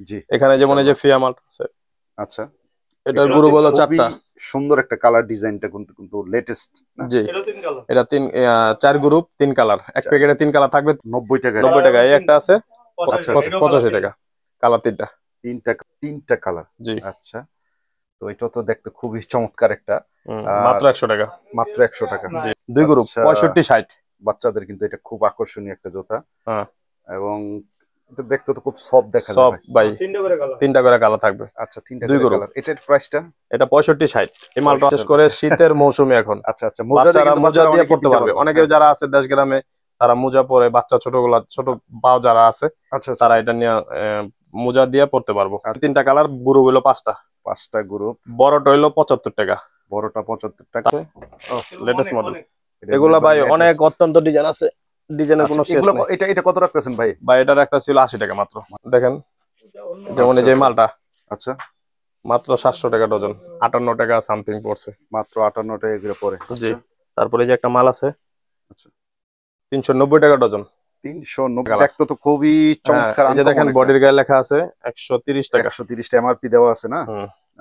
জি, এখানে যেমন এই যে ফিয়া মাল আছে। আচ্ছা, এটার গ্রুপ হলো 4টা। সুন্দর একটা কালার, ডিজাইনটা কিন্তু লেটেস্ট না? জি, এটা 4 গ্রুপ 3 কালার, এক প্যাকেটে 3 কালার থাকবে 90 টাকা। 90 টাকা। এই একটা আছে আচ্ছা, 85 টাকা, কালার 3টা। তিনটা কালার। জি, আচ্ছা, তো এটা তো দেখতে খুবই চমৎকার একটা। মাত্র 100 টাকা। মাত্র 100 টাকা। জি, 2 গ্রুপ 65 60। বাচ্চাদের কিন্তু এটা খুব আকর্ষণীয় একটা জুতা। হ্যাঁ, এবং এটা দেখতে তো খুব সফট দেখা যায় সব ভাই, 3টা করে কালার থাকবে। আচ্ছা, 3টা 2 করে গ্রুপ। কালার। এটার প্রাইসটা? এটা 65 60। এই মালটা বিশেষ করে শীতের মৌসুমে এখন আচ্ছা, বাচ্চারা মোজা দিয়ে পড়তে পারবে। অনেকে যারা আছে দেশ গ্রামে তারা মোজা পরে, বাচ্চা ছোট পাও যারা আছে তারা এটা নিয়ে মোজা দিয়ে পড়তে পারবো। 3টা কালার, গ্রুপ হলো 5টা গ্রুপ। বড়টা হলো 75 টাকা। বড়টা 75 টাকা। লেটেস্ট মডেল এগুলা ভাই, অনেক অত্যন্ত ডিজাইন আছে, ডিজাইনের কোনো শেষ নেই। এটা কত রাখতেছেন ভাই? ভাই এটা একটা ছিল 80 টাকা মাত্র। দেখেন যেমন এই যে মালটা, আচ্ছা, মাত্র 700 টাকা ডজন, 58 টাকা সামথিং পড়ছে। মাত্র 58 টাকা করে পড়ে। জি, তারপরে এই যে একটা মাল আছে, আচ্ছা, 390 টাকা ডজন। 390 দেখতে তো খুবই চমৎকার। এই যে দেখেন বডির গায়ে লেখা আছে 130 টাকা। 130 টা এমআরপি দেওয়া আছে না?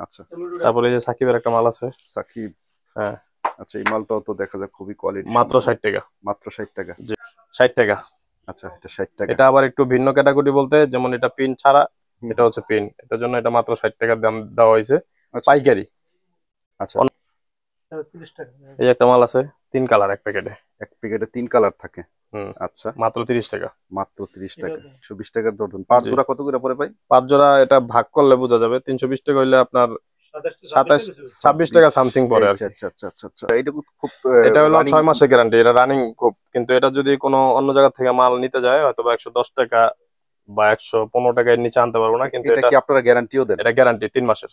আচ্ছা, তারপরে এই যে সাকিবের একটা মাল আছে, সাকিব। হ্যাঁ, আচ্ছা, এই মালটাও তো দেখা যায় খুবই কোয়ালিটি। মাত্র 60 টাকা। মাত্র 60 টাকা। জি, 60 টাকা। আচ্ছা, এটা 60 টাকা। এটা আবার একটু ভিন্ন ক্যাটাগরি বলতে, যেমন এটা পিন ছাড়া, এটা হচ্ছে পিন, এটার জন্য এটা মাত্র 60 টাকা দাম দেওয়া হয়েছে পাইকারি। আচ্ছা, এই একটা মাল আছে 3 কালার এক প্যাকেটে। এক প্যাকেটে 3 কালার থাকে। আচ্ছা, মাত্র 30 টাকা। মাত্র 30 টাকা। 120 টাকার ডজন। 5 জোড়া কত করে পড়ে ভাই? 5 জোড়া এটা ভাগ করলে বোঝা যাবে। 320 টাকা হইলে আপনার 26 টাকা সামথিং পড়ে আর কি। আচ্ছা আচ্ছা আচ্ছা আচ্ছা, এটা খুব, এটা হলো 6 মাসের গ্যারান্টি, এটা রানিং খুব। কিন্তু এটা যদি কোনো অন্য জায়গা থেকে মাল নিতে যায় হয়তো 110 টাকা বা 115 টাকার নিচে আনতে পারবো না। কিন্তু এটা কি আপনারা গ্যারান্টিও দেন? এটা গ্যারান্টি 3 মাসের।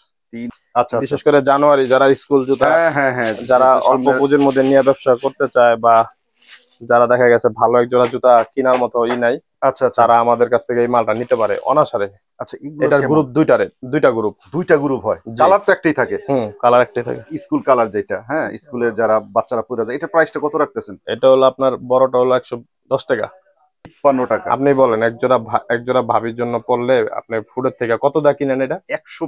আচ্ছা, বিশেষ করে জানুয়ারি যারা স্কুল জুতা, হ্যাঁ, যারা অল্প পুঁজির মধ্যে নিয়ে ব্যবসা করতে চায়, বা যারা দেখা গেছে ভালো এক জোড়া জুতা কেনার মতো নাই, আচ্ছা, তারা আমাদের কাছ থেকে এই মালটা নিতে পারে অনাসারে। আচ্ছা, এটার গ্রুপ দুইটা গ্রুপ হয়। কালার তো একটাই থাকে। কালার একটাই থাকে, স্কুল কালার যেটা। হ্যাঁ, স্কুলের যারা বাচ্চারা পরে যায়। এটা প্রাইসটা কত রাখতেছেন? এটা হলো আপনার বড়টা হলো 110 টাকা। 52 টাকা। আপনি বলেন এক জোড়া ভাবির জন্য পড়লে আপনি ফুডের থেকে কত দা কিনেন? এটা 100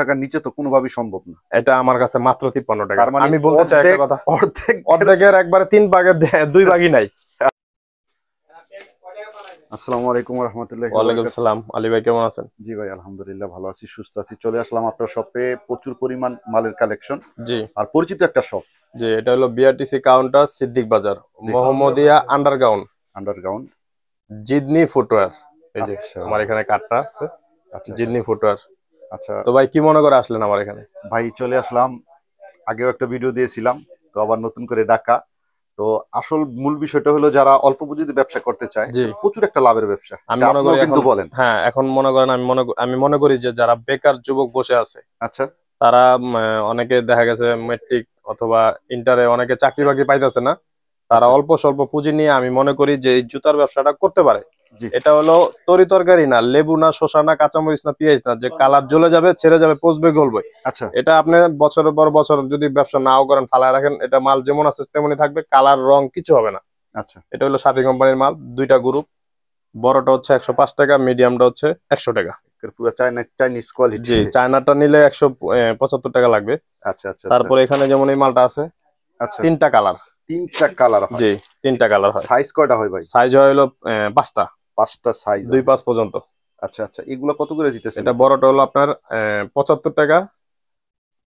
টাকার নিচে তো কোনোভাবেই সম্ভব না। এটা আমার কাছে মাত্র 53 টাকা। মানে আমি বলতে চাই একটা কথা, অর্ধেকের একবারে 3 ভাগের 2 ভাগই নাই। আসসালামু আলাইকুম ওয়া রাহমাতুল্লাহি। ওয়ালাইকুম আসসালাম। আলী ভাই কেমন আছেন? জি ভাই, আলহামদুলিল্লাহ ভালো আছি, সুস্থ আছি। চলে আসলাম আপনার শপে, প্রচুর পরিমাণ মালের কালেকশন। জি, আর পরিচিত একটা শপ। জি, এটা হলো বিআরটিসি কাউন্টার, সিদ্দিক বাজার, মোহাম্মদিয়া আন্ডারগ্রাউন্ড, জিদনি ফুটওয়্যার। এই যে আমার এখানে কার্ডটা আছে, জিদনি ফুটওয়্যার। আচ্ছা, তো ভাই কি মনে করে আসলেন আমার এখানে? ভাই চলে আসলাম, আগেও একটা ভিডিও দিয়েছিলাম, তো আবার নতুন করে ডাকা। তো আসল মূল বিষয়টা হলো যারা অল্প পুঁজিতে ব্যবসা করতে চায়, প্রচুর একটা লাভের ব্যবসা। আমি মনে করি কিন্তু বলেন, হ্যাঁ, এখন মনে করেন আমি মনে করি যে যারা বেকার যুবক বসে আছে, আচ্ছা, তারা অনেকে দেখা গেছে ম্যাট্রিক অথবা ইন্টারে অনেকে চাকরি বাকরি পাইতেছে না, তারা অল্প স্বল্প পুঁজি নিয়ে আমি মনে করি যে এই জুতার ব্যবসাটা করতে পারে। এটা হলো তরি তরকারি না, লেবু না, শসা না, কাঁচামরিচ না, পেঁয়াজ না, যে কালার জ্বলে যাবে, ছেড়ে যাবে, পচবে, গলবে। আচ্ছা, এটা আপনি বছরের পর বছর যদি ব্যবসা নাও করেন, ফালায় রাখেন, এটা মাল যেমন আছে তেমনই থাকবে, কালার রং কিছু হবে না। আচ্ছা, এটা হলো সাথী কোম্পানির মাল। দুইটা গ্রুপ, বড়টা হচ্ছে 105 টাকা, মিডিয়ামটা হচ্ছে 100 টাকা। পুরো চাইনিজ কোয়ালিটি। জি, চায়নাটা নিলে 175 টাকা লাগবে। আচ্ছা আচ্ছা, তারপরে এখানে যেমন এই মালটা আছে, আচ্ছা, 3টা কালার। 3টা কালার হয়? জি, 3টা কালার হয়। সাইজ কয়টা হয় ভাই? সাইজ হয় হলো 5টা। 5টা সাইজ, 2-5 পর্যন্ত। আচ্ছা আচ্ছা, এগুলো কত করে দিতেছেন? এটা বড়টা হলো আপনার 75 টাকা,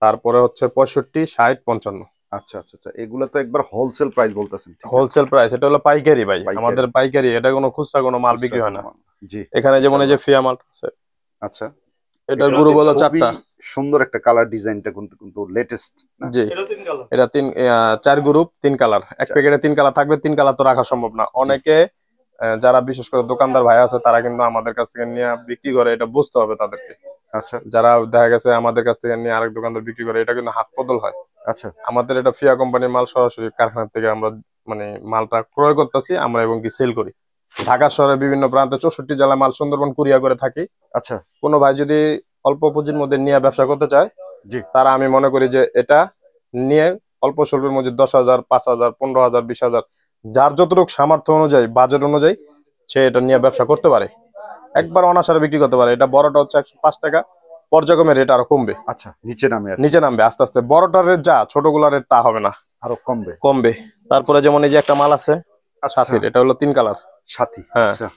তারপরে হচ্ছে 65, 60, 55। আচ্ছা আচ্ছা আচ্ছা, এগুলো তো একবার হোলসেল প্রাইস বলতেছেন? Wholesale price. এটা হলো পাইকারি ভাই, আমাদের পাইকারি, এটা কোনো খুচরা কোনো মাল বিক্রি হয় না। জি, এখানে যেমন এই যে ফিয়া মাল আছে। আচ্ছা, এটার গ্রুপ হলো 4টা। সুন্দর একটা কালার, ডিজাইনটা কিন্তু লেটেস্ট না? জি, এটা 4 গ্রুপ 3 কালার, এক প্যাকেটে 3 কালার থাকবে। 3 কালার তো রাখা সম্ভব না। অনেকে যারা বিশেষ করে দোকানদার ভাই আছে, তারা কিন্তু আমাদের কাছ থেকে নিয়ে বিক্রি করে, এটা বুঝতে হবে তাদেরকে। আচ্ছা, যারা দেখা গেছে আমাদের কাছ থেকে নিয়ে আরেক দোকানদার বিক্রি করে, এটা কিন্তু হাত বদল হয়। আচ্ছা, আমাদের এটা ফিয়া কোম্পানির মাল, সরাসরি কারখানা থেকে আমরা মানে মালটা ক্রয় করতেছি আমরা এবং কি সেল করি। ঢাকা শহরের বিভিন্ন প্রান্তে 64 জেলায় মাল সুন্দরবন কুরিয়ার করে থাকি। আচ্ছা, কোনো ভাই যদি অল্প পুঁজির মধ্যে নিয়ে ব্যবসা করতে চায়, জি, তারা আমি মনে করি যে এটা নিয়ে অল্প স্বল্পের মধ্যে 10,000, 5,000, 15,000, 20,000, যার যতটুকু সামর্থ্য অনুযায়ী, বাজেট অনুযায়ী সে এটা নিয়ে ব্যবসা করতে পারে। একবার অনাসারে বিক্রি করতে পারে। এটা বড়টা হচ্ছে 105 টাকা, পর্যায়ক্রমে রেট আরো কমবে। আচ্ছা, নিচে নামে নিচে নামবে আস্তে আস্তে। বড়টার রেট যা, ছোটগুলোর রেট তা হবে না, আরো কমবে। কমবে। তারপরে যেমন এই যে একটা মাল আছে সাথীর, এটা হলো 3 কালার সাথী। হ্যাঁ, আচ্ছা,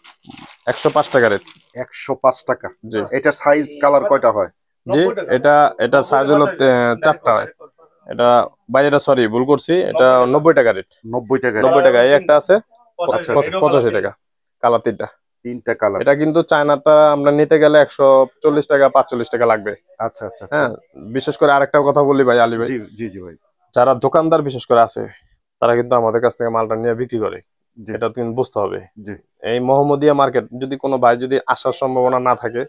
105 টাকা রেট। 105 টাকা। জি, এটা সাইজ কালার কয়টা হয়? জি, এটা সাইজ হলো 4টা হয়। এটা ভাই, এটা সরি ভুল করছি, এটা 90 টাকা রেট। 90 টাকা। 90 টাকা। এই একটা আছে আচ্ছা, 85 টাকা, কালার 3টা। 3টা কালার। এটা কিন্তু চায়নাটা আমরা নিতে গেলে 140 টাকা 45 টাকা লাগবে। আচ্ছা আচ্ছা। হ্যাঁ, বিশেষ করে আরেকটা কথা বলি ভাই, আলী ভাই, জি জি জি ভাই, যারা দোকানদার বিশেষ করে আছে, তারা কিন্তু আমাদের কাছ থেকে মালটা নিয়ে বিক্রি করে। এটা তুমি বুঝতে হবে। এই মোহাম্মদিয়া মার্কেট যদি কোনো ভাই যদি আসার সম্ভাবনা না থাকে,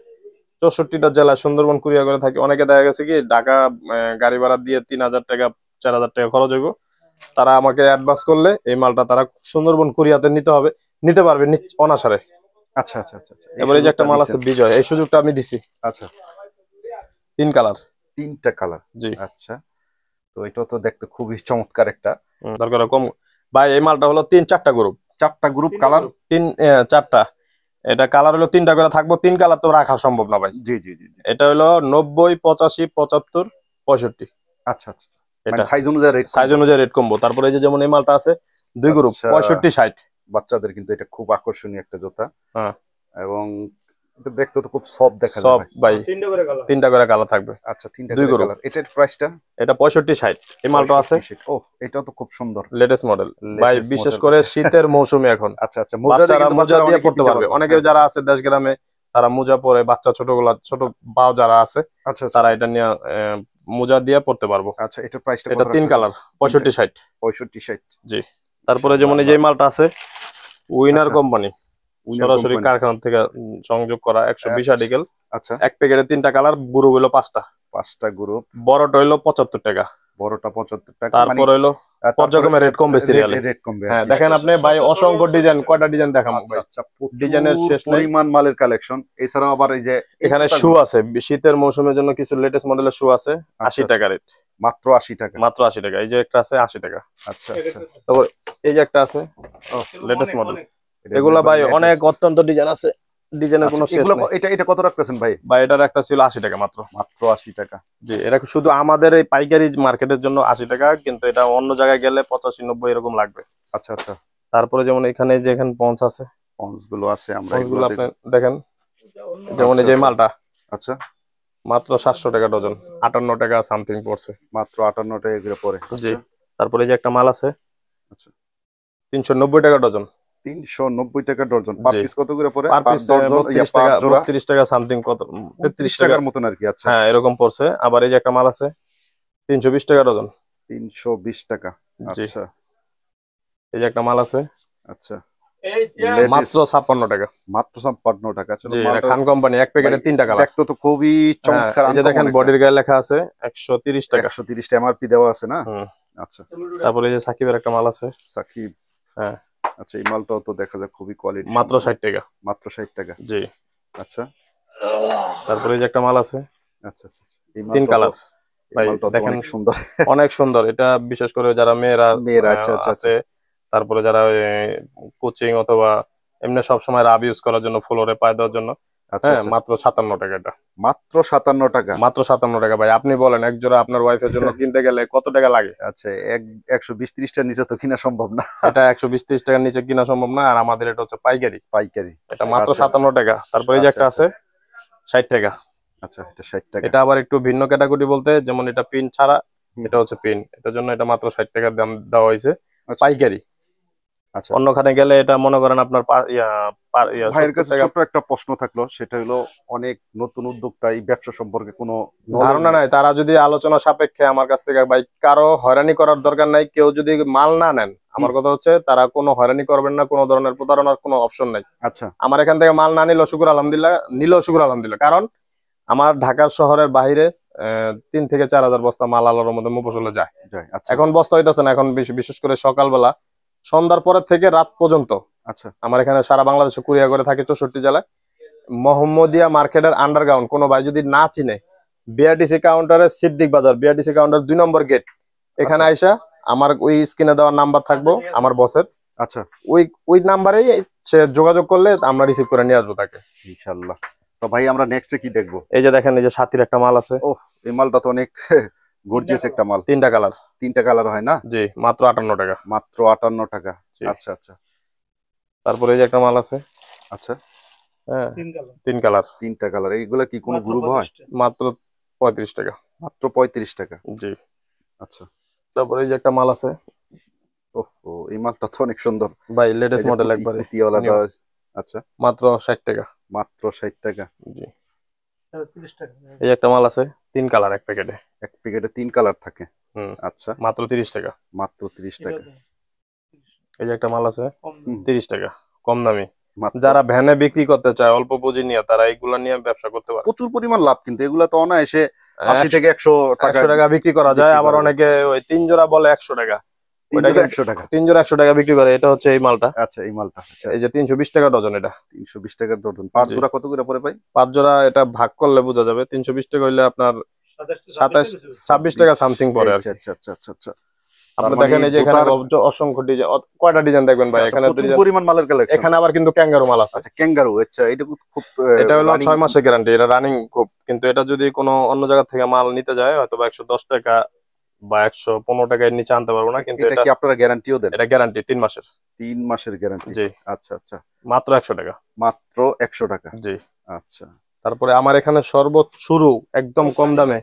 64টা জেলায় সুন্দরবন কুরিয়ার করে থাকে, অনেকে দেখা গেছে কি ঢাকা গাড়ি ভাড়া দিয়ে 3000 টাকা 4000 টাকা খরচ হইব, তারা আমাকে অ্যাডভান্স করলে এই মালটা তারা সুন্দরবন কুরিয়াতে নিতে পারবে অনাসারে। আচ্ছা আচ্ছা আচ্ছা। এবারে যে একটা মাল আছে বিজয়, এই সুযোগটা আমি দিছি। আচ্ছা, 3 কালার। 3টা কালার। জি। আচ্ছা, তো এটা তো দেখতে খুবই চমৎকার একটা। দরকার কম ভাই, এই মালটা হলো 4টা গ্রুপ। 4টা গ্রুপ কালার। 4টা। এটা কালার হলো 3টা করে থাকবো। 3 কালার তো রাখা সম্ভব না ভাই। জি জি জি। এটা হলো 90, 85, 75, 65। আচ্ছা আচ্ছা। মানে সাইজ অনুযায়ী রেট কমবো। তারপরে এই যে যেমন এই মালটা আছে 2 গ্রুপ, 65, 60। বাচ্চাদের কিন্তু এটা খুব আকর্ষণীয় একটা জুতা। হ্যাঁ, এবং এটা দেখতে তো খুব সফট দেখা যায় ভাই। 3টা করে কালার থাকবে। আচ্ছা, 3টা করে কালার। এটার প্রাইসটা? এটা 65, 60। এই মালটা আছে। ও, এটাও তো খুব সুন্দর, লেটেস্ট মডেল ভাই, বিশেষ করে শীতের মৌসুমে এখন। আচ্ছা আচ্ছা। মোজা দিয়ে পড়তে পারবে। অনেকে যারা আছে দেশ গ্রামে, তারা মোজা পরে, বাচ্চা ছোট পাও যারা আছে, তারা এটা নিয়ে মোজা দিয়ে পড়তে পারবো। আচ্ছা, এটার প্রাইসটা? এটা 3 কালার, 65, 60। 65, 60। জি। তারপরে যেমন এই যে মালটা আছে উইনার কোম্পানি, সরাসরি কারখানা থেকে সংযোগ করা, 120 আর্টিকেল। আচ্ছা, এক প্যাকেটে 3টা কালার, গ্রুপ হলো 5টা গ্রুপ। বড়টা হইলো 75 টাকা। বড়টা 75 টাকা। তারপর হইলো পর্যায়ক্রমে রেট কমবে, সিরিয়ালে রেট কমবে। হ্যাঁ, দেখেন আপনি ভাই, অসংখ্য ডিজাইন, কয়টা ডিজাইন দেখাবো ভাই। আচ্ছা, ডিজাইনের শেষ নেই, পরিমাণ মালের কালেকশন। এছাড়াও আবার এই যে এখানে শু আছে, শীতের মৌসুমের জন্য কিছু লেটেস্ট মডেলের শু আছে। 80 টাকা রেট, মাত্র 80 টাকা। মাত্র 80 টাকা। এই যে একটা আছে 80 টাকা। আচ্ছা আচ্ছা। তারপর এই যে একটা আছে লেটেস্ট মডেল। এগুলা ভাই অনেক অত্যন্ত ডিজাইন আছে, ডিজাইনের কোনো শেষ নেই। এটা কত রাখতেছেন ভাই? ভাই এটার একটা ছিল 80 টাকা মাত্র। মাত্র 80 টাকা। জি, এটা শুধু আমাদের এই পাইকারি মার্কেটের জন্য 80 টাকা, কিন্তু এটা অন্য জায়গায় গেলে 85, 90 এরকম লাগবে। আচ্ছা আচ্ছা। তারপরে যেমন এখানে পঞ্চ আছে, পঞ্চ গুলো আছে, আমরা এগুলো আপনি দেখেন। যেমন এই যে মালটা, আচ্ছা, মাত্র 700 টাকা ডজন, 58 টাকা সামথিং পড়ছে। মাত্র 58 টাকা করে পড়ে। জি। তারপরে এই যে একটা মাল আছে, আচ্ছা, 390 টাকা ডজন। 390 টাকা ডজন। পার পিস কত করে পড়ে? পার পিস 32 টাকা সামথিং, কত 33 টাকার মতন আর কি। আচ্ছা, হ্যাঁ, এরকম পড়ছে। আবার এই যে একটা মাল আছে 320 টাকা ডজন। 320 টাকা। আচ্ছা, এই যে একটা মাল আছে, আচ্ছা, মাত্র 56 টাকা। মাত্র 56 টাকা। জি, এটা খান কোম্পানি, এক প্যাকেটে 3টা কালার। দেখতে তো খুবই চমৎকার। এই যে দেখেন বডির গায়ে লেখা আছে 130 টাকা। 130 টা এমআরপি দেওয়া আছে না? আচ্ছা। তারপরে এই যে সাকিবের একটা মাল আছে, সাকিব। হ্যাঁ, আচ্ছা, এই মালটাও তো দেখা যায় খুবই কোয়ালিটি। মাত্র 60 টাকা। মাত্র 60 টাকা। জি। আচ্ছা। তারপরে এই যে একটা মাল আছে, আচ্ছা আচ্ছা, এই 3 কালার। ভাই দেখেন, অনেক সুন্দর, অনেক সুন্দর। এটা বিশেষ করে যারা মেয়েরা আচ্ছা আচ্ছা আছে, তারপরে যারা কোচিং অথবা এমনি সবসময় রাব ইউজ করার জন্য, ফ্লোরে পায়ে দেওয়ার জন্য। হ্যাঁ, মাত্র 57 টাকা। এটা মাত্র 57 টাকা। মাত্র 57 টাকা। ভাই আপনি বলেন, এক জোড়া আপনার ওয়াইফের জন্য কিনতে গেলে কত টাকা লাগে? আচ্ছা, 120-30 টার নিচে তো কিনা সম্ভব না। এটা 120-30 টাকার নিচে কিনা সম্ভব না। আর আমাদের এটা হচ্ছে পাইকারি। এটা মাত্র 57 টাকা। তারপরে এই যে একটা আছে 60 টাকা। আচ্ছা, এটা 60 টাকা। এটা আবার একটু ভিন্ন ক্যাটাগরি বলতে, যেমন এটা পিন ছাড়া, এটা হচ্ছে পিন। এটার জন্য এটা মাত্র 60 টাকা দাম দেওয়া হয়েছে, পাইকারি। আচ্ছা, অন্যখানে গেলে এটা মনে করেন আপনার ভাইয়ের কাছে ছোট একটা প্রশ্ন থাকলো, সেটা হলো অনেক নতুন উদ্যোক্তা এই ব্যবসা সম্পর্কে কোনো ধারণা নাই। তারা যদি আলোচনা সাপেক্ষে আমার কাছ থেকে, ভাই কারো হয়রানি করার দরকার নাই। কেউ যদি মাল না নেন, আমার কথা হচ্ছে তারা কোনো হয়রানি করবেন না, কোনো ধরনের প্রতারণার কোনো অপশন নাই। আচ্ছা, আমার এখান থেকে মাল না নিলেও শুকুর আলহামদুলিল্লাহ, নিলেও শুকুর আলহামদুলিল্লাহ। কারণ আমার ঢাকার শহরের বাইরে 3 থেকে 4 হাজার বস্তা মাল আল্লাহর মধ্যে মফস্বলে যায়। এখন বস্তা হইতেছে না। এখন বিশেষ করে সকালবেলা, সন্ধ্যার পরের থেকে রাত পর্যন্ত। আচ্ছা, আমার এখানে সারা বাংলাদেশে কুরিয়ার করে থাকে 64 জেলায়। মোহাম্মদিয়া মার্কেটের আন্ডারগ্রাউন্ড কোনো ভাই যদি না চিনে, বিআরটিসি কাউন্টারের সিদ্দিক বাজার, বিআরটিসি কাউন্টার 2 নম্বর গেট, এখানে আইসা আমার ওই স্ক্রিনে দেওয়ার নাম্বার থাকবো আমার বসের, আচ্ছা, ওই নাম্বারেই সে যোগাযোগ করলে আমরা রিসিভ করে নিয়ে আসবো তাকে ইনশাআল্লাহ। তো ভাই আমরা নেক্সটে কি দেখবো? এই যে দেখেন, এই যে সাথীর একটা মাল আছে। ওহ, এই মালটা তো অনেক গর্জিয়াস একটা মাল। 3টা কালার। 3টা কালার হয় না? জি, মাত্র 58 টাকা। মাত্র 58 টাকা। আচ্ছা আচ্ছা। তারপরে এই যে একটা মাল আছে। আচ্ছা, হ্যাঁ, 3 কালার। 3টা কালার। এইগুলা কি কোনো গ্রুপ হয়? মাত্র 35 টাকা। মাত্র 35 টাকা। জি। আচ্ছা, তারপরে এই যে একটা মাল আছে। ওহো, এই মালটা তো অনেক সুন্দর ভাই, লেটেস্ট মডেল একবারে। আচ্ছা, মাত্র 60 টাকা। মাত্র 60 টাকা। জি। 30 টাকা। এই একটা মাল আছে 3 কালার এক প্যাকেটে। এক প্যাকেটে 3 কালার থাকে। আচ্ছা, মাত্র 30 টাকা। মাত্র 30 টাকা। এই যে একটা মাল আছে 30 টাকা, কম দামি। যারা ভ্যানে বিক্রি করতে চায় অল্প পুঁজি নিয়ে, তারা এইগুলা নিয়ে ব্যবসা করতে পারে। প্রচুর পরিমাণ লাভ, কিন্তু এগুলা তো অনায়াসে 80 থেকে 100 টাকা বিক্রি করা যায়। আবার অনেকে ওই 3 জোড়া বলে 100 টাকা। 3 জোড়া 100 টাকা। 3 জোড়া 100 টাকা বিক্রি করে। এটা হচ্ছে এই মালটা। আচ্ছা, এই মালটা এই যে 320 টাকা ডজন। এটা 320 টাকা ডজন। 5 জোড়া কত করে পড়ে ভাই? 5 জোড়া এটা ভাগ করলে বোঝা যাবে। 320 টাকা হইলে আপনার 27-26 টাকা সামথিং পড়ে আর কি। আচ্ছা আচ্ছা আচ্ছা আচ্ছা। আপনি দেখেন, এই যে এখানে অসংখ্য ডিজাইন, কয়টা ডিজাইন দেখবেন ভাই এখানে? প্রচুর পরিমাণ মালের কালেকশন। এখানে আবার কিন্তু ক্যাঙ্গারু মাল আছে। আচ্ছা, ক্যাঙ্গারু। আচ্ছা, এটা খুব এটা হলো 6 মাসের গ্যারান্টি। এটা রানিং খুব। কিন্তু এটা যদি কোনো অন্য জায়গা থেকে মাল নিতে যায়, হয়তো 110 টাকা বা 115 টাকার নিচে আনতে পারবো না। কিন্তু এটা কি আপনারা গ্যারান্টিও দেন? এটা গ্যারান্টি 3 মাসের। 3 মাসের গ্যারান্টি। জি। আচ্ছা আচ্ছা। মাত্র 100 টাকা। মাত্র 100 টাকা। জি। আচ্ছা। তারপরে আমার এখানে সর্বোচ্চ শুরু একদম কম দামে,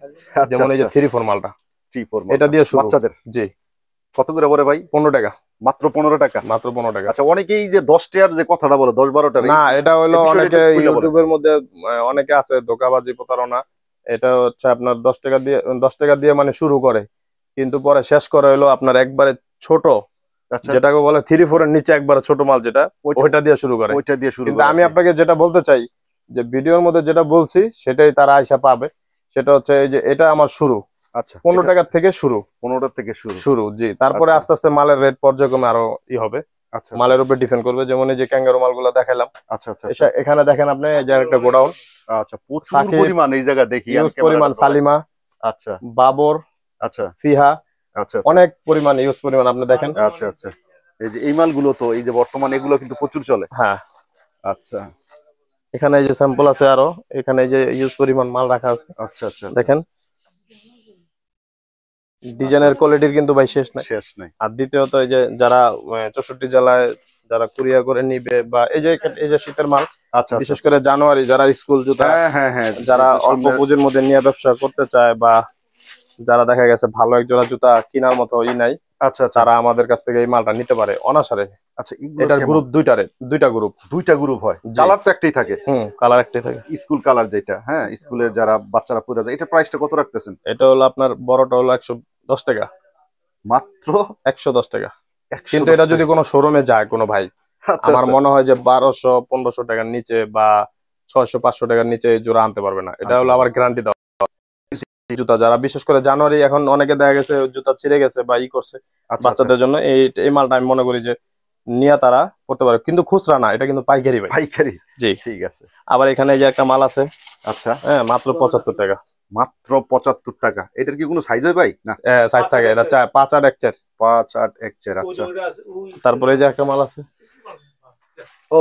যেমন এই যে 3-4 মালটা। 3-4 এটা দিয়ে শুরু বাচ্চাদের। জি। কত করে পড়ে ভাই? 15 টাকা। মাত্র 15 টাকা। মাত্র 15 টাকা। আচ্ছা, অনেকেই যে 10 টাকার যে কথাটা বলে, 10-12 টাকা। না, এটা হলো অনেকে ইউটিউবের মধ্যে অনেকে আছে ধোঁকাবাজি প্রতারণা। এটা হচ্ছে আপনার 10 টাকা দিয়ে মানে শুরু করে, কিন্তু পরে শেষ করে হলো আপনার একবারে ছোট, যেটাকে বলে 3-4 এর নিচে একবারে ছোট মাল, যেটা ওইটা দিয়ে শুরু করে। ওইটা দিয়ে শুরু। কিন্তু আমি আপনাকে যেটা বলতে চাই, যে ভিডিওর মধ্যে যেটা বলছি সেটাই তারা আইসা পাবে। সেটা হচ্ছে এই যে এটা আমার শুরু। আচ্ছা, 15 টাকা থেকে শুরু। 15 থেকে শুরু। জি। তারপরে আস্তে আস্তে মালের রেট পর্যায়ক্রমে আরো হবে। আচ্ছা, মালের উপর ডিপেন্ড করবে। যেমন এই যে ক্যাঙ্গারু মালগুলো দেখাইলাম। আচ্ছা আচ্ছা। এখানে দেখেন আপনি, এই যে একটা গোডাউন। আচ্ছা, প্রচুর পরিমাণ এই জায়গা দেখি। ইউজ পরিমাণ সালিমা। আচ্ছা। বাবর। আচ্ছা। ফিহা। আচ্ছা, অনেক পরিমাণ ইউজ পরিমাণ আপনি দেখেন। আচ্ছা আচ্ছা। এই যে এই মালগুলো তো এই যে বর্তমানে এগুলো কিন্তু প্রচুর চলে। হ্যাঁ। আচ্ছা। এখানে এই যে স্যাম্পল আছে আরো। এখানে এই যে ইউজ পরিমাণ মাল রাখা আছে। আচ্ছা আচ্ছা। দেখেন ডিজাইনের কোয়ালিটির কিন্তু ভাই শেষ নাই। শেষ নাই। আর দ্বিতীয়ত এই যে যারা 64 জেলায় যারা কুরিয়ার করে নিবে, বা এই যে শীতের মাল, আচ্ছা, বিশেষ করে জানুয়ারি যারা স্কুল জুতা, যারা অল্প পুঁজির মধ্যে নিয়ে ব্যবসা করতে চায়, বা যারা দেখা গেছে ভালো এক জোড়া জুতা কেনার মতো নাই, আচ্ছা, তারা আমাদের কাছ থেকে এই মালটা নিতে পারে অনাসারে। আচ্ছা, এটার গ্রুপ দুইটা গ্রুপ। দুইটা গ্রুপ হয়। কালার তো একটাই থাকে। কালার একটাই থাকে। স্কুল কালার যেটা, হ্যাঁ, স্কুলের যারা বাচ্চারা পরে যায়। এটা প্রাইসটা কত রাখতেছেন? এটা হলো আপনার বড়টা হলো 110 টাকা। মাত্র 110 টাকা। কিন্তু এটা যদি কোনো শোরুমে যায় কোনো ভাই, আমার মনে হয় যে 1200-1500 টাকার নিচে বা 600-500 টাকার নিচে জোড়া আনতে পারবে না। এটা হলো আবার গ্যারান্টি দেওয়া জুতা। যারা বিশেষ করে জানুয়ারি, এখন অনেকে দেখা গেছে জুতা ছিঁড়ে গেছে বা করছে বাচ্চাদের জন্য, এই মালটা আমি মনে করি যে নিয়ে তারা করতে পারে। কিন্তু খুচরা না, এটা কিন্তু পাইকারি ভাই। পাইকারি। জি, ঠিক আছে। আবার এখানে যে একটা মাল আছে। আচ্ছা। হ্যাঁ, মাত্র 75 টাকা। মাত্র 75 টাকা। এটার কি কোনো সাইজ হয় ভাই? না, সাইজ থাকে। এটা 5-8 এক চার। 5-8 এক চার। আচ্ছা। তারপরে যে একটা মাল আছে। ও,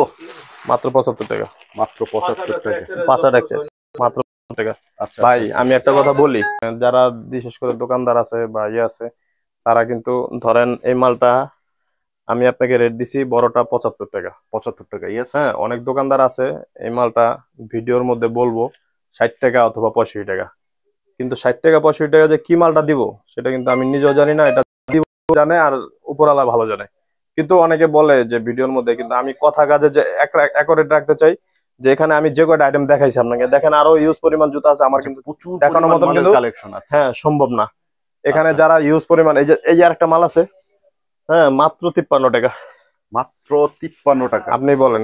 মাত্র 75 টাকা। মাত্র 75 টাকা। 5-8 এক চার। মাত্র টাকা। আচ্ছা ভাই, আমি একটা কথা বলি, যারা বিশেষ করে দোকানদার আছে বা আছে, তারা কিন্তু ধরেন এই মালটা আমি আপনাকে রেট দিছি, বড়টা 75 টাকা। 75 টাকা। ইয়েস। হ্যাঁ, অনেক দোকানদার আছে এই মালটা ভিডিওর মধ্যে বলবো 60 টাকা অথবা 65 টাকা। কিন্তু 60 টাকা 65 টাকা যে কি মালটা দিব সেটা কিন্তু আমি নিজেও জানি না। এটা দিব জানে, আর উপরওয়ালা ভালো জানে। কিন্তু অনেকে বলে যে ভিডিওর মধ্যে, কিন্তু আমি কথা কাজে যে অ্যাকুরেট রাখতে চাই, যে এখানে আমি যে কয়টা আইটেম দেখাইছি আপনাকে, দেখেন আরো ইউজ পরিমাণ জুতা আছে আমার, কিন্তু প্রচুর দেখানোর মতন কিন্তু কালেকশন আছে। হ্যাঁ, সম্ভব না। এখানে যারা ইউজ পরিমাণ, এই যে আরেকটা মাল আছে। হ্যাঁ, মাত্র 53 টাকা। মাত্র 53 টাকা। আপনি বলেন,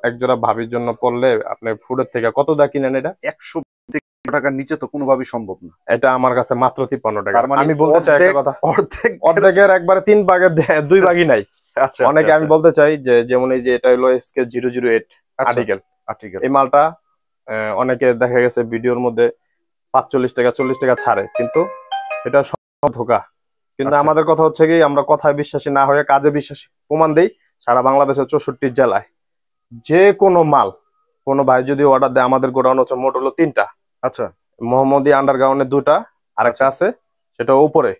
একজোড়া ভাবির জন্য পড়লে আপনি ফুডের থেকে কত দা কিনেন? এটা 100 টাকার নিচে তো কোনোভাবেই সম্ভব না। এটা আমার কাছে মাত্র 53 টাকা। মানে আমি বলতে চাই একটা কথা, অর্ধেকের একবারে 3 ভাগের 2 ভাগই নাই। আচ্ছা। অনেকে আমি বলতে চাই যে, যেমন এই যে এটা হলো SK008 আর্টিকেল। এই মালটা অনেকে দেখা গেছে ভিডিওর মধ্যে 45 টাকা 40 টাকা ছাড়ে, কিন্তু এটা সব ধোকা। কিন্তু আমাদের কথা হচ্ছে কি, আমরা কথায় বিশ্বাসী না হয়ে কাজে বিশ্বাসী। প্রমাণ দেই, সারা বাংলাদেশের 64 জেলায় যে কোনো মাল, কোনো ভাই যদি অর্ডার দেয়, আমাদের গোডাউন হচ্ছে মোট হলো 3টা। আচ্ছা, মোহাম্মদী আন্ডারগ্রাউন্ডে 2টা, আরেকটা আছে সেটা উপরে।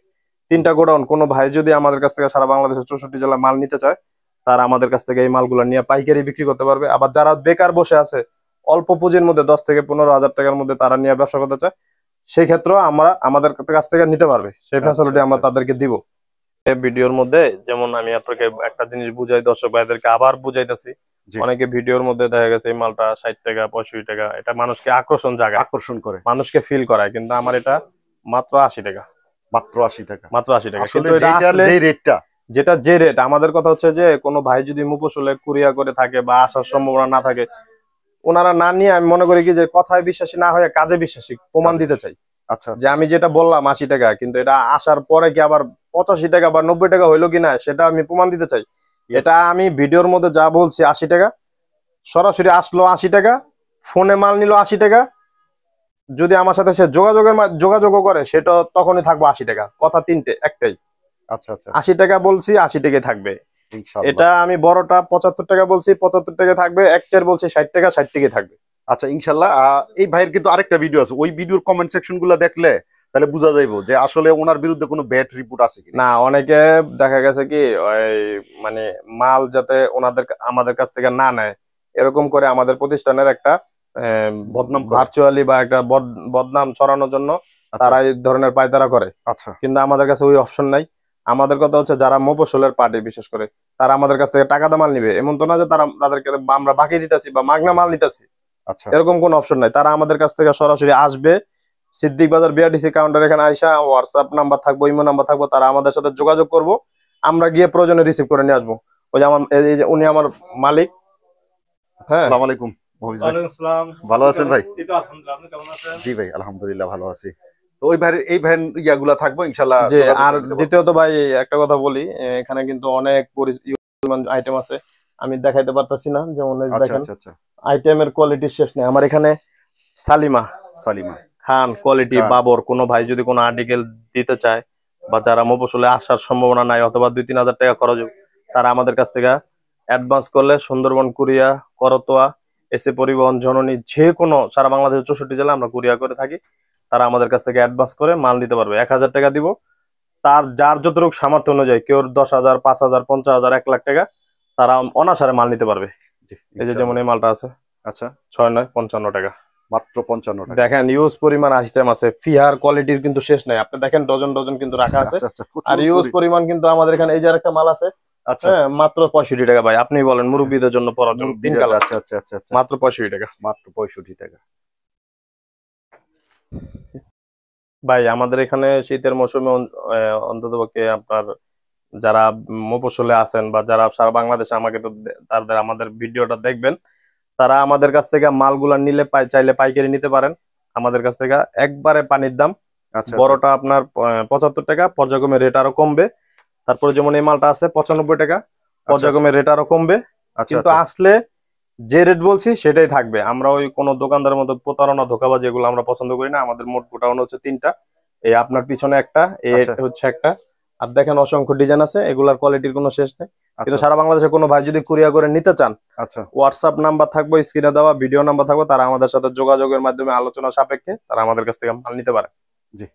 3টা গোডাউন। কোনো ভাই যদি আমাদের কাছ থেকে সারা বাংলাদেশের 64 জেলায় মাল নিতে চায়, তারা আমাদের কাছ থেকে এই মালগুলো নিয়ে পাইকারি বিক্রি করতে পারবে। আবার যারা বেকার বসে আছে, অল্প পুঁজির মধ্যে 10 থেকে 15,000 টাকার মধ্যে তারা নিয়ে ব্যবসা করতে চায়, সেই ক্ষেত্রে আমরা আমাদের কাছ থেকে নিতে পারবে। সেই ফ্যাসিলিটি আমরা তাদেরকে দিব। এই ভিডিওর মধ্যে যেমন আমি আপনাকে একটা জিনিস বুঝাই, দর্শক ভাইদেরকে আবার বুঝাইতেছি। অনেকে ভিডিওর মধ্যে দেখা গেছে এই মালটা 60 টাকা 65 টাকা, এটা মানুষকে আকর্ষণ করে, মানুষকে ফিল করায়। কিন্তু আমার এটা মাত্র 80 টাকা। মাত্র 80 টাকা। মাত্র 80 টাকা। কিন্তু যে রেটটা, যেটা যে রেট, আমাদের কথা হচ্ছে যে কোনো ভাই যদি মুফস্বলে কুরিয়া করে থাকে বা আসার সম্ভাবনা না থাকে, ওনারা না নিয়ে, আমি মনে করি কি যে কথায় বিশ্বাসী না হয়ে কাজে বিশ্বাসী, প্রমাণ দিতে চাই। আচ্ছা, যে আমি যেটা বললাম 80 টাকা, কিন্তু এটা আসার পরে কি আবার 85 টাকা বা 90 টাকা হইলো কিনা সেটা আমি প্রমাণ দিতে চাই। এটা আমি ভিডিওর মধ্যে যা বলছি 80 টাকা, সরাসরি আসলো 80 টাকা, ফোনে মাল নিল 80 টাকা, যদি আমার সাথে সে যোগাযোগও করে, সেটা তখনই থাকবো 80 টাকা। কথা একটাই। আচ্ছা আচ্ছা, 80 টাকা বলছি, 80 টাকায় থাকবে। ইনশাআল্লাহ। এটা আমি বড়টা 75 টাকা বলছি, 75 টাকা থাকবে। এক চেয়ার বলছি 60 টাকা, 60 টাকায় থাকবে। আচ্ছা, ইনশাআল্লাহ। এই ভাইয়ের কিন্তু আরেকটা ভিডিও আছে, ওই ভিডিওর কমেন্ট সেকশন গুলো দেখলে তাহলে বোঝা যাইবো যে আসলে ওনার বিরুদ্ধে কোনো ব্যাড রিপোর্ট আছে কিনা। না, অনেকে দেখা গেছে কি ওই মানে মাল যাতে আমাদের কাছ থেকে না নেয়, এরকম করে আমাদের প্রতিষ্ঠানের একটা বদনাম ভার্চুয়ালি বা একটা বদনাম ছড়ানোর জন্য তারা এই ধরনের পায়তারা করে। আচ্ছা, কিন্তু আমাদের কাছে ওই অপশন নাই। আমাদের কথা হচ্ছে যারা মফস্বলের পার্টি বিশেষ করে, তারা আমাদের কাছ থেকে টাকা দিয়ে মাল নিবে, এমন তো না যে তাদেরকে আমরা বাকি দিতেছি বা মাগনা মাল নিতেছি। আচ্ছা, এরকম কোন অপশন নাই। তারা আমাদের কাছ থেকে সরাসরি আসবে, সিদ্দিক বাজার বিআরটিসি কাউন্টার, এখানে আইসা হোয়াটসঅ্যাপ নাম্বার থাকবো, ইমো নাম্বার থাকবো, তারা আমাদের সাথে যোগাযোগ করব, আমরা গিয়ে প্রয়োজনে রিসিভ করে নিয়ে আসবো। ওই যে উনি আমার মালিক। হ্যাঁ, আসসালামু আলাইকুম। ভালো আছেন ভাই? জি ভাই, আলহামদুলিল্লাহ ভালো আছি। তো এই ভাইয়ের ইয়াগুলা থাকবো ইনশাআল্লাহ। যে আর দ্বিতীয়ত ভাই একটা কথা বলি, এখানে কিন্তু অনেক আইটেম আছে, আমি দেখাইতে পারতাছি না। যেমন দেখেন, আইটেমের কোয়ালিটি শেষ নেই। আমার এখানে সালিমা খান কোয়ালিটি, বাবর, কোনো ভাই যদি কোনো আর্টিকেল দিতে চায় বা যারা মফস্বলে আসার সম্ভাবনা নাই অথবা 2-3 হাজার টাকা খরচ, তারা আমাদের কাছ থেকে অ্যাডভান্স করলে সুন্দরবন কুরিয়া, করতোয়া, এসে পরিবহন, জননী, যে কোনো সারা বাংলাদেশের 64 জেলা আমরা কুরিয়া করে থাকি। তারা আমাদের কাছ থেকে অ্যাডভান্স করে মাল দিতে পারবে। 1000 টাকা দিব, তার যার যতটুকু সামর্থ্য অনুযায়ী, কেউ 10,000, 5,000, 50,000, 1 লাখ টাকা, তারা অনাসারে মাল নিতে পারবে। এই যে যেমন এই মালটা আছে, আচ্ছা, 6,955 টাকা, মাত্র 55 টাকা। দেখেন ইউজ পরিমাণ আইটেম আছে, ফিহার কোয়ালিটির কিন্তু শেষ নাই। আপনি দেখেন ডজন ডজন কিন্তু রাখা আছে। আর ইউজ পরিমাণ কিন্তু আমাদের এখানে এই যে আরেকটা মাল আছে, হ্যাঁ, মাত্র 65 টাকা। ভাই আপনি বলেন, মুরব্বীদের জন্য পরার জন্য 3 কালার, মাত্র 65 টাকা। মাত্র 65 টাকা। ভাই আমাদের এখানে শীতের মৌসুমে অন্ততপক্ষে আপনার যারা মফস্বলে আছেন বা যারা সারা বাংলাদেশে আমাকে তো আমাদের ভিডিওটা দেখবেন, তারা আমাদের কাছ থেকে মালগুলা নিলে চাইলে পাইকারি নিতে পারেন আমাদের কাছ থেকে, একবারে পানির দাম। বড়টা আপনার 75 টাকা, পর্যায়ক্রমে রেট আরো কমবে। তারপরে যেমন এই মালটা আছে 95 টাকা, পর্যায়ক্রমে রেট আরো কমবে। কিন্তু আসলে যে রেট বলছি সেটাই থাকবে। আমরা ওই কোনো দোকানদারের মতো প্রতারণা, ধোঁকাবাজি এগুলো আমরা পছন্দ করি না। আমাদের মোট গোটাউন হচ্ছে 3টা, এই আপনার পিছনে একটা, এই হচ্ছে একটা, আর দেখেন অসংখ্য ডিজাইন আছে, এগুলার কোয়ালিটির কোনো শেষ নেই। কিন্তু সারা বাংলাদেশে কোনো ভাই যদি কুরিয়া করে নিতে চান, হোয়াটসঅ্যাপ নাম্বার থাকবে, স্ক্রিনে দেওয়া ভিডিও নাম্বার থাকবে, তারা আমাদের সাথে যোগাযোগের মাধ্যমে আলোচনা সাপেক্ষে তারা আমাদের কাছ থেকে মাল নিতে পারে। জি।